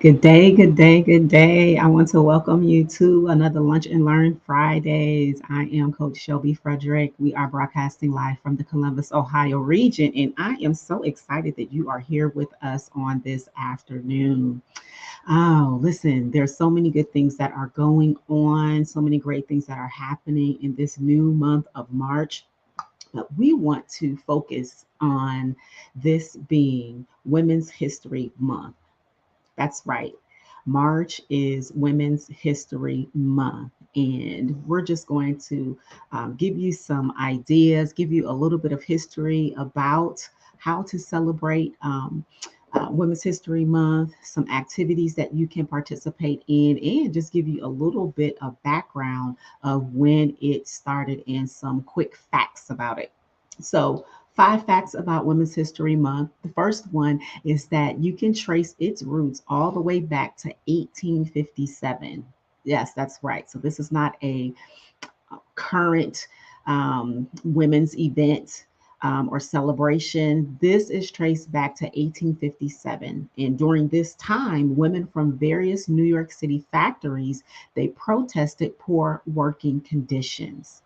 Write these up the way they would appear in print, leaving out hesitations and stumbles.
Good day, good day, good day. I want to welcome you to another Lunch and Learn Fridays. I am Coach Shelby Frederick. We are broadcasting live from the Columbus, Ohio region, and I am so excited that you are here with us on this afternoon. Oh, listen, there's so many good things that are going on, so many great things that are happening in this new month of March. But we want to focus on this being Women's History Month. That's right. March is Women's History Month. And we're just going to give you some ideas, give you a little bit of history about how to celebrate Women's History Month, some activities that you can participate in, and just give you a little bit of background of when it started and some quick facts about it. So, 5 facts about Women's History Month. The first one is that you can trace its roots all the way back to 1857. Yes, that's right. So, this is not a current women's event or celebration. This is traced back to 1857. And during this time, women from various New York City factories, they protested poor working conditions.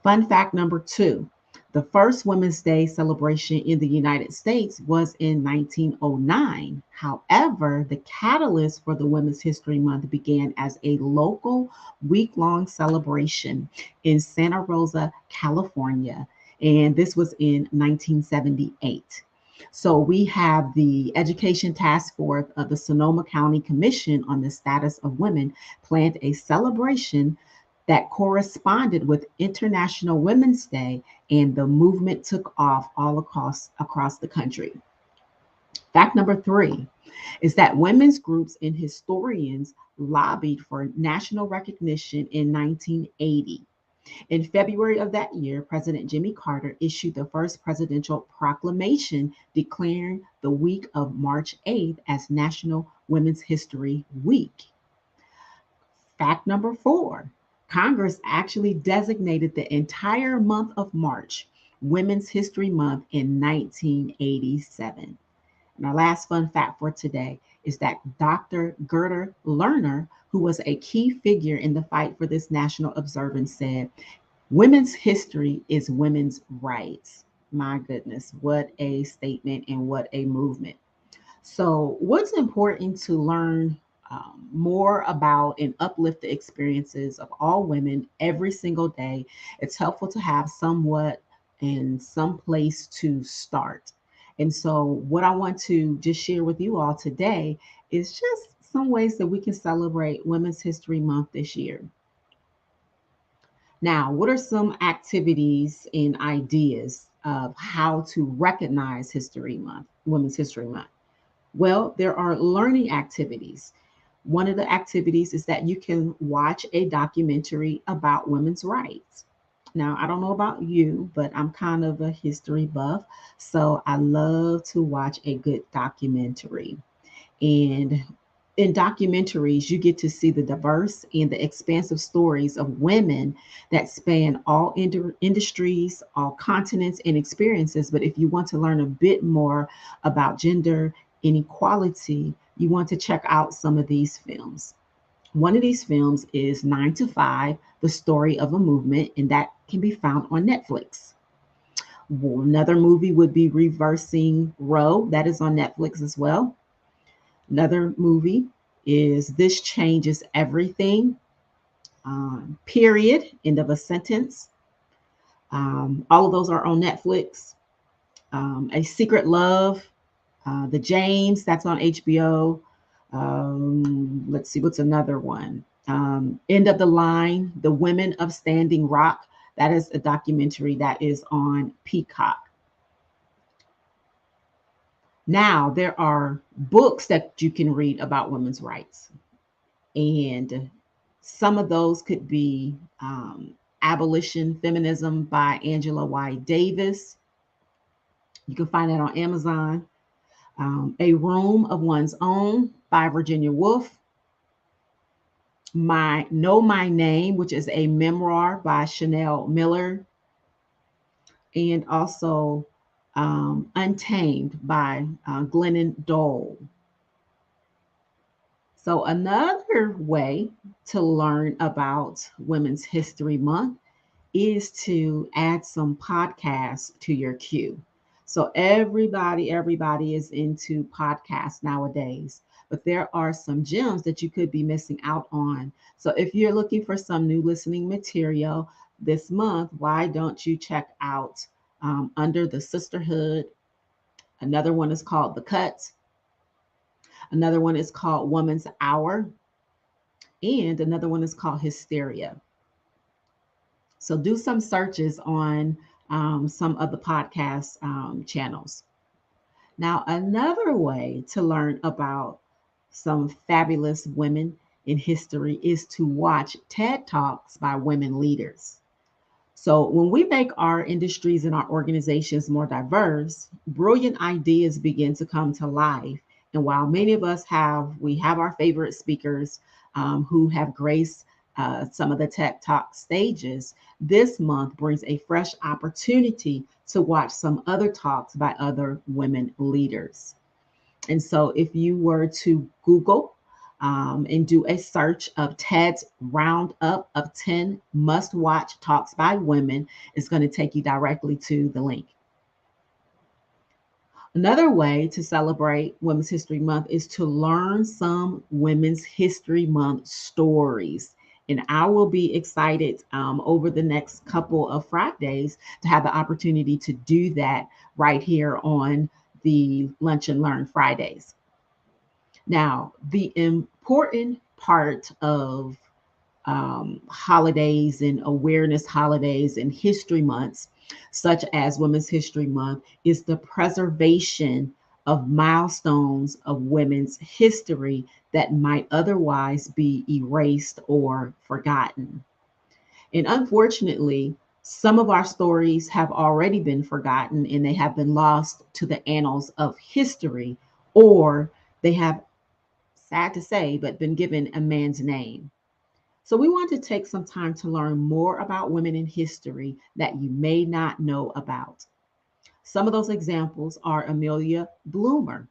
Fun fact number two, the first Women's Day celebration in the United States was in 1909. However, the catalyst for the Women's History Month began as a local week long celebration in Santa Rosa, California. And this was in 1978. So we have the Education Task Force of the Sonoma County Commission on the Status of Women planned a celebration that corresponded with International Women's Day, and the movement took off all across the country. Fact number three is that women's groups and historians lobbied for national recognition in 1980. In February of that year, President Jimmy Carter issued the first presidential proclamation declaring the week of March 8th as National Women's History Week. Fact number four, Congress actually designated the entire month of March Women's History Month in 1987. And our last fun fact for today is that Dr. Gerda Lerner, who was a key figure in the fight for this national observance, said, "Women's history is women's rights." My goodness, what a statement and what a movement. So, what's important to learn more about and uplift the experiences of all women every single day? It's helpful to have somewhat and some place to start. And so, what I want to just share with you all today is just some ways that we can celebrate Women's History Month this year. Now, what are some activities and ideas of how to recognize History Month, Women's History Month? Well, there are learning activities. One of the activities is that you can watch a documentary about women's rights. Now, I don't know about you, but I'm kind of a history buff, so I love to watch a good documentary. And in documentaries, you get to see the diverse and the expansive stories of women that span all industries, all continents, and experiences. But if you want to learn a bit more about gender inequality, you want to check out some of these films. One of these films is 9 to 5, The Story of a Movement, and that can be found on Netflix. Another movie would be Reversing Roe, that is on Netflix as well. Another movie is This Changes Everything, period, end of a sentence. All of those are on Netflix. A Secret Love, The James, that's on HBO. Let's see, what's another one? End of the Line, The Women of Standing Rock. That is a documentary that is on Peacock. Now, there are books that you can read about women's rights. And some of those could be Abolition Feminism by Angela Y. Davis. You can find that on Amazon. A Room of One's Own by Virginia Woolf. Know My Name, which is a memoir by Chanel Miller. And also Untamed by Glennon Doyle. So, another way to learn about Women's History Month is to add some podcasts to your queue. So everybody is into podcasts nowadays, but there are some gems that you could be missing out on. So if you're looking for some new listening material this month, why don't you check out Under the Sisterhood? Another one is called The Cut. Another one is called Woman's Hour. And another one is called Hysteria. So do some searches on some of the podcast channels. Now, another way to learn about some fabulous women in history is to watch TED Talks by women leaders. So, when we make our industries and our organizations more diverse, brilliant ideas begin to come to life. And while many of us we have our favorite speakers who have graced some of the tech talk stages, this month brings a fresh opportunity to watch some other talks by other women leaders. And so, if you were to Google and do a search of TED's roundup of 10 must watch talks by women, it's going to take you directly to the link. Another way to celebrate Women's History Month is to learn some Women's History Month stories. And I will be excited over the next couple of Fridays to have the opportunity to do that right here on the Lunch and Learn Fridays. Now, the important part of holidays and awareness holidays and history months, such as Women's History Month, is the preservation of milestones of women's history that might otherwise be erased or forgotten. And unfortunately, some of our stories have already been forgotten and they have been lost to the annals of history, or they have, sad to say, but been given a man's name. So, we want to take some time to learn more about women in history that you may not know about. Some of those examples are Amelia Bloomer.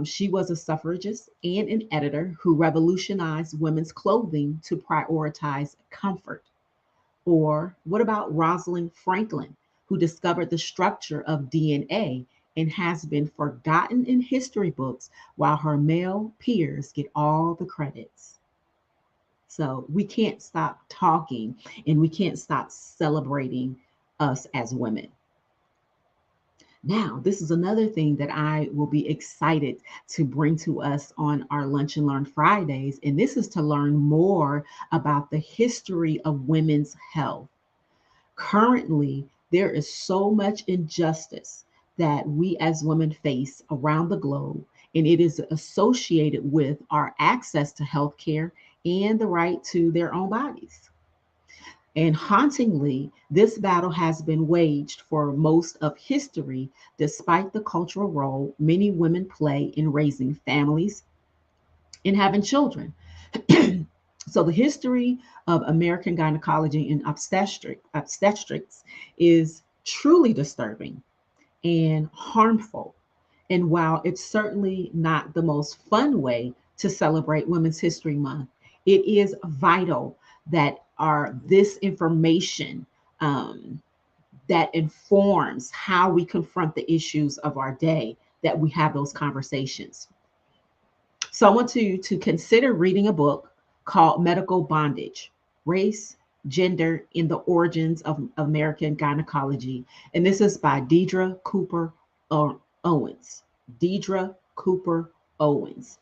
She was a suffragist and an editor who revolutionized women's clothing to prioritize comfort. Or what about Rosalind Franklin, who discovered the structure of DNA and has been forgotten in history books while her male peers get all the credits? So we can't stop talking and we can't stop celebrating us as women. Now, this is another thing that I will be excited to bring to us on our Lunch and Learn Fridays. And this is to learn more about the history of women's health. Currently, there is so much injustice that we as women face around the globe, and it is associated with our access to health care and the right to their own bodies. And hauntingly, this battle has been waged for most of history, despite the cultural role many women play in raising families and having children. So, the history of American gynecology and obstetrics is truly disturbing and harmful. And while it's certainly not the most fun way to celebrate Women's History Month, it is vital that this information that informs how we confront the issues of our day, that we have those conversations. So I want you to consider reading a book called Medical Bondage: Race, Gender, and the Origins of American Gynecology. And this is by Deidre Cooper Owens. Deidre Cooper Owens.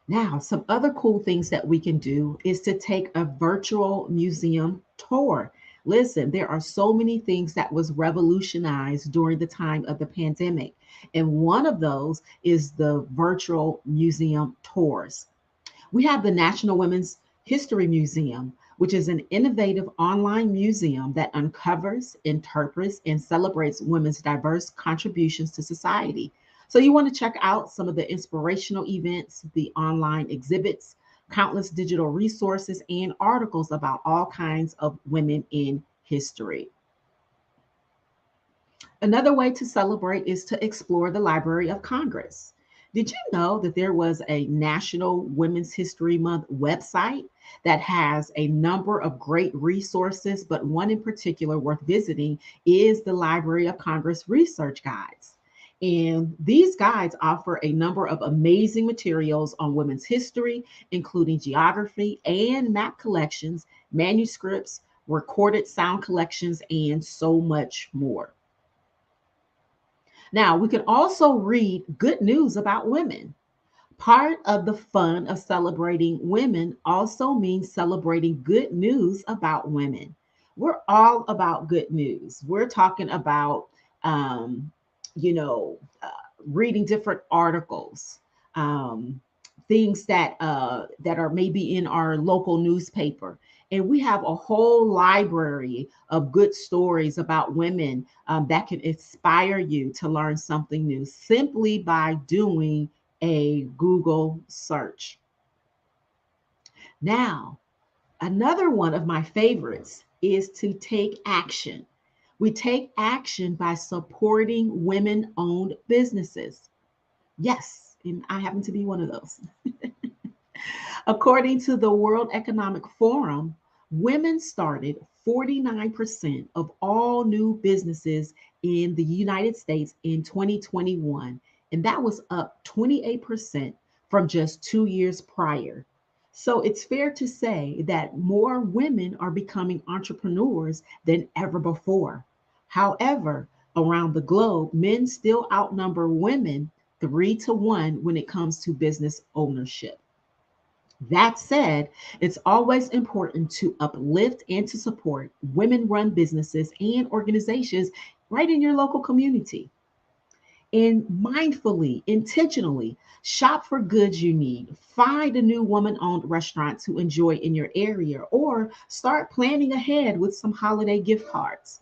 Now, some other cool things that we can do is to take a virtual museum tour. Listen, there are so many things that was revolutionized during the time of the pandemic. And one of those is the virtual museum tours. We have the National Women's History Museum, which is an innovative online museum that uncovers, interprets, and celebrates women's diverse contributions to society. So, you want to check out some of the inspirational events, the online exhibits, countless digital resources, and articles about all kinds of women in history. Another way to celebrate is to explore the Library of Congress. Did you know that there was a National Women's History Month website that has a number of great resources, but one in particular worth visiting is the Library of Congress Research Guides. And these guides offer a number of amazing materials on women's history, including geography and map collections, manuscripts, recorded sound collections, and so much more. Now, we can also read good news about women. Part of the fun of celebrating women also means celebrating good news about women. We're all about good news. We're talking about, um, you know, reading different articles, um, things that are maybe in our local newspaper, and we have a whole library of good stories about women that can inspire you to learn something new simply by doing a Google search. Now, another one of my favorites is to take action. We take action by supporting women owned businesses. Yes, and I happen to be one of those. According to the World Economic Forum, women started 49% of all new businesses in the United States in 2021, and that was up 28% from just 2 years prior. So it's fair to say that more women are becoming entrepreneurs than ever before. However, around the globe, men still outnumber women 3 to 1 when it comes to business ownership. That said, it's always important to uplift and to support women run businesses and organizations right in your local community. And mindfully, intentionally, shop for goods you need. Find a new woman owned restaurant to enjoy in your area or start planning ahead with some holiday gift cards.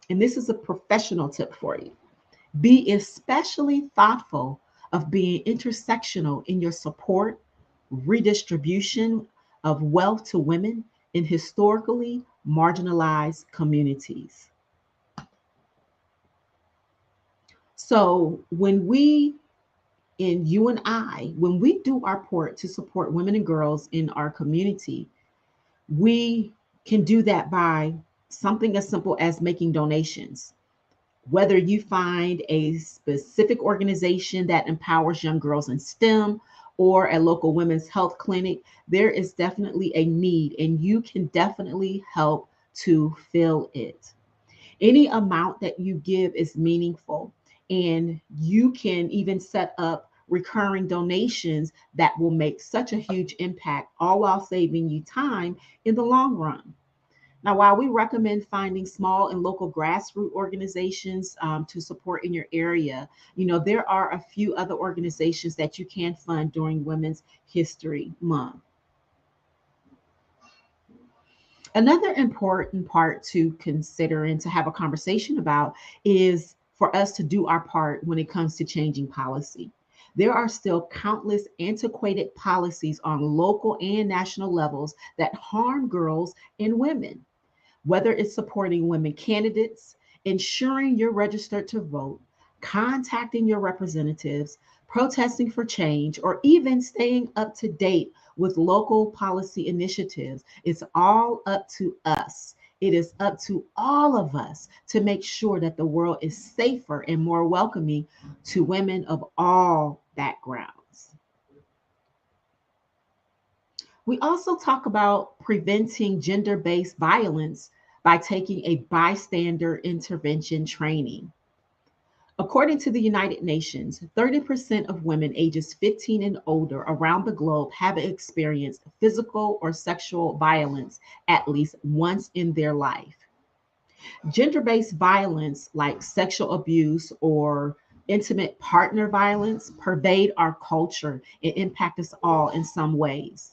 And this is a professional tip for you. Be especially thoughtful of being intersectional in your support, redistribution of wealth to women in historically marginalized communities. So you and I, when we do our part to support women and girls in our community, we can do that by something as simple as making donations. Whether you find a specific organization that empowers young girls in STEM or a local women's health clinic, there is definitely a need, and you can definitely help to fill it. Any amount that you give is meaningful, and you can even set up recurring donations that will make such a huge impact, all while saving you time in the long run. Now, while we recommend finding small and local grassroots organizations to support in your area, there are a few other organizations that you can fund during Women's History Month. Another important part to consider and to have a conversation about is for us to do our part when it comes to changing policy. There are still countless antiquated policies on local and national levels that harm girls and women. Whether it's supporting women candidates, ensuring you're registered to vote, contacting your representatives, protesting for change, or even staying up to date with local policy initiatives, it's all up to us. It is up to all of us to make sure that the world is safer and more welcoming to women of all backgrounds. We also talk about preventing gender based violence by taking a bystander intervention training. According to the United Nations, 30% of women ages 15 and older around the globe have experienced physical or sexual violence at least once in their life. Gender based violence, like sexual abuse or intimate partner violence, pervade our culture and impact us all in some ways.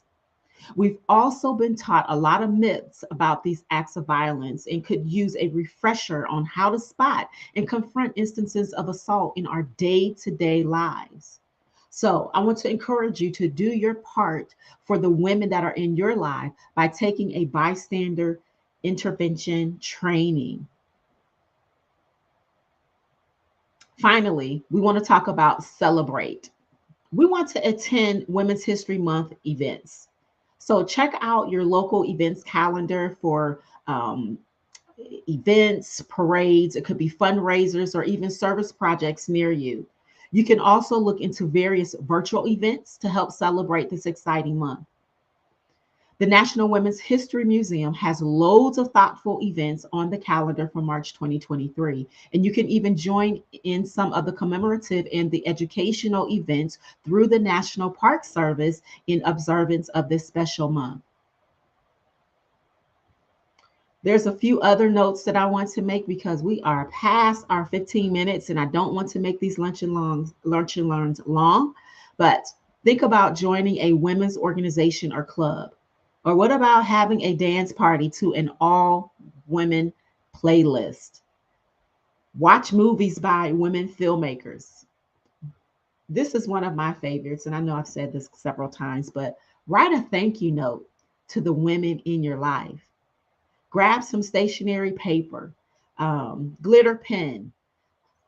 We've also been taught a lot of myths about these acts of violence and could use a refresher on how to spot and confront instances of assault in our day to day lives. So, I want to encourage you to do your part for the women that are in your life by taking a bystander intervention training. Finally, we want to talk about celebrate. We want to attend Women's History Month events. So check out your local events calendar for events, parades. It could be fundraisers or even service projects near you. You can also look into various virtual events to help celebrate this exciting month. The National Women's History Museum has loads of thoughtful events on the calendar for March 2023. And you can even join in some of the commemorative and the educational events through the National Park Service in observance of this special month. There's a few other notes that I want to make because we are past our 15 minutes and I don't want to make these lunch and learns long. But think about joining a women's organization or club. Or what about having a dance party to an all women playlist? Watch movies by women filmmakers. This is one of my favorites, and I know I've said this several times, but write a thank you note to the women in your life. Grab some stationery paper, glitter pen,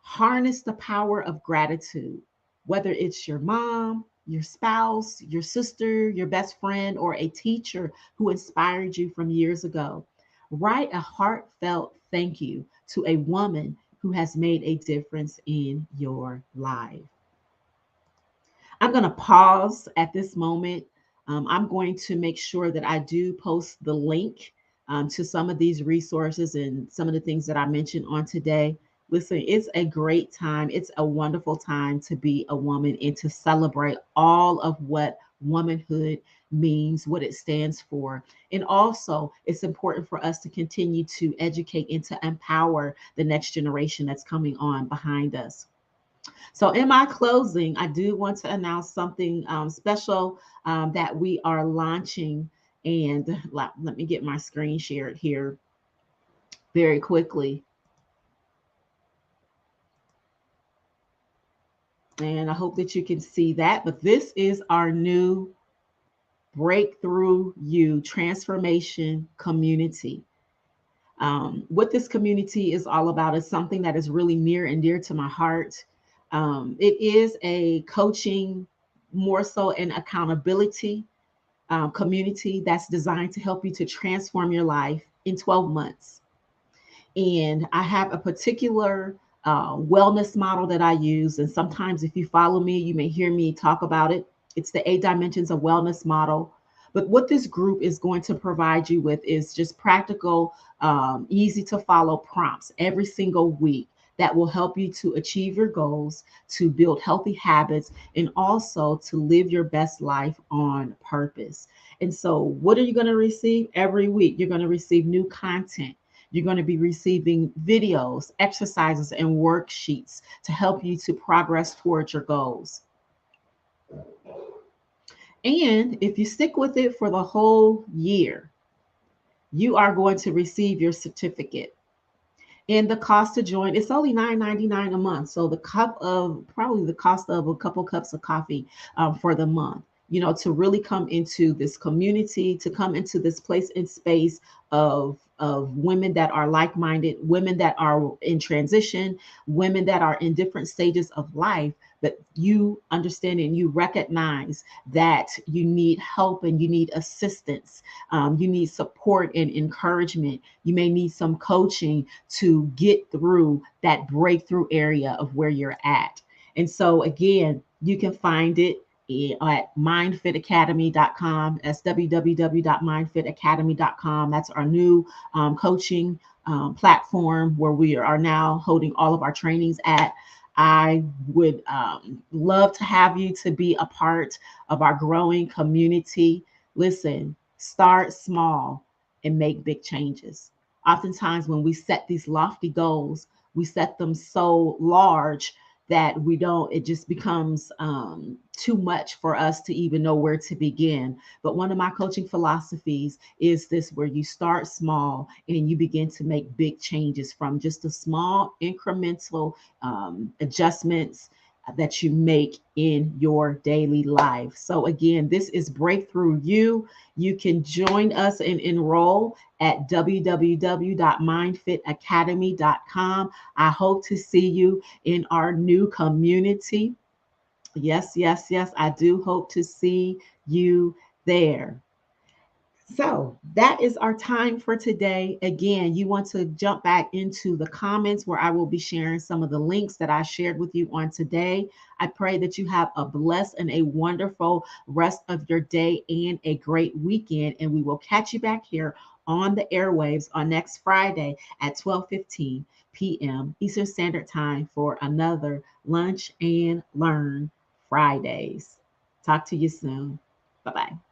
harness the power of gratitude, whether it's your mom, your spouse, your sister, your best friend, or a teacher who inspired you from years ago. Write a heartfelt thank you to a woman who has made a difference in your life. I'm going to pause at this moment. I'm going to make sure that I do post the link to some of these resources and some of the things that I mentioned on today. Listen, it's a great time. It's a wonderful time to be a woman and to celebrate all of what womanhood means, what it stands for. And also, it's important for us to continue to educate and to empower the next generation that's coming on behind us. So, in my closing, I do want to announce something special that we are launching. And let me get my screen shared here very quickly. And I hope that you can see that. But this is our new Breakthrough You Transformation Community. What this community is all about is something that is really near and dear to my heart. It is a coaching, more so an accountability community that's designed to help you to transform your life in 12 months. And I have a particular wellness model that I use. And sometimes, if you follow me, you may hear me talk about it. It's the 8 dimensions of wellness model. But what this group is going to provide you with is just practical, easy to follow prompts every single week that will help you to achieve your goals, to build healthy habits, and also to live your best life on purpose. And so, what are you going to receive every week? You're going to receive new content. You're going to be receiving videos, exercises, and worksheets to help you to progress towards your goals. And if you stick with it for the whole year, you are going to receive your certificate. And the cost to join, it's only $9.99 a month. So the cup of probably the cost of a couple cups of coffee for the month, to really come into this community, to come into this place and space of women that are like-minded, women that are in transition, women that are in different stages of life, that you understand and you recognize that you need help and you need assistance. You need support and encouragement. You may need some coaching to get through that breakthrough area of where you're at. And so, again, you can find it at mindfitacademy.com. That's www.mindfitacademy.com. That's our new coaching platform where we are now holding all of our trainings at. I would love to have you to be a part of our growing community. Listen, start small and make big changes. Oftentimes, when we set these lofty goals, we set them so large that we don't, it just becomes too much for us to even know where to begin. But one of my coaching philosophies is this, where you start small and you begin to make big changes from just a small incremental adjustments that you make in your daily life. So again, this is Breakthrough You. You can join us and enroll at www.mindfitacademy.com. I hope to see you in our new community. Yes, yes, yes. I do hope to see you there. So that is our time for today. Again, you want to jump back into the comments where I will be sharing some of the links that I shared with you on today. I pray that you have a blessed and a wonderful rest of your day and a great weekend. And we will catch you back here on the airwaves on next Friday at 12:15 p.m. Eastern Standard Time for another Lunch and Learn Fridays. Talk to you soon. Bye bye.